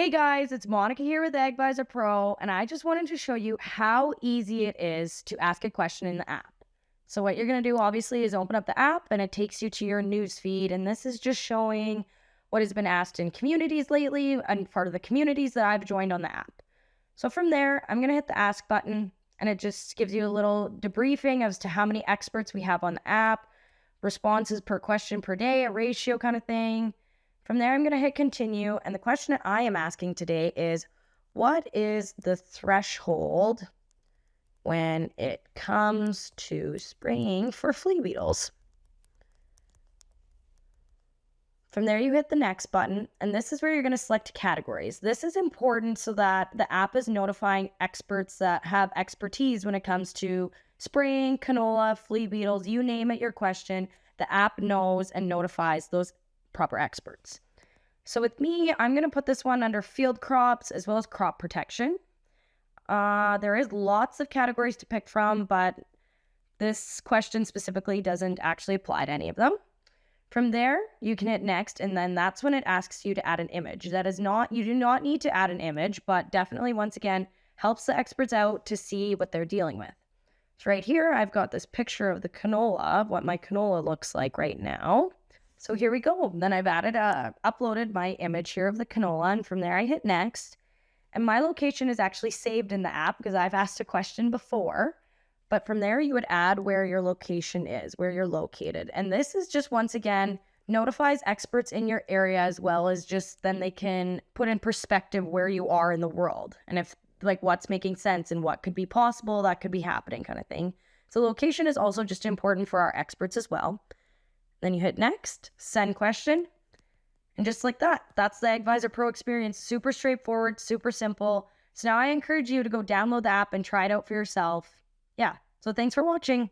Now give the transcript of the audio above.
Hey guys, it's Monica here with AGvisorPRO, and I just wanted to show you how easy it is to ask a question in the app. So what you're going to do obviously is open up the app and it takes you to your news feed, and this is just showing what has been asked in communities lately and part of the communities that I've joined on the app. So from there, I'm going to hit the ask button and it just gives you a little debriefing as to how many experts we have on the app, responses per question per day, a ratio kind of thing. From there, I'm going to hit continue. And the question that I am asking today is, what is the threshold when it comes to spraying for flea beetles? From there, you hit the next button, and this is where you're going to select categories. This is important so that the app is notifying experts that have expertise when it comes to spraying, canola, flea beetles, you name it, your question. The app knows and notifies those proper experts. So with me, I'm going to put this one under field crops as well as crop protection. There is lots of categories to pick from, but this question specifically doesn't actually apply to any of them. From there, you can hit next, and then that's when it asks you to add an image. That is not, you do not need to add an image, but definitely, once again, helps the experts out to see what they're dealing with. So right here, I've got this picture of the canola, what my canola looks like right now. So here we go. Then I've uploaded my image here of the canola, and from there I hit next. And my location is actually saved in the app because I've asked a question before. But from there, you would add where your location is, where you're located. And this is just, once again, notifies experts in your area, as well as just then they can put in perspective where you are in the world. And if like what's making sense and what could be possible, that could be happening kind of thing. So location is also just important for our experts as well. Then you hit next, send question, and just like that, that's the AGvisorPRO experience. Super straightforward, super simple. So now I encourage you to go download the app and try it out for yourself. Yeah, so thanks for watching.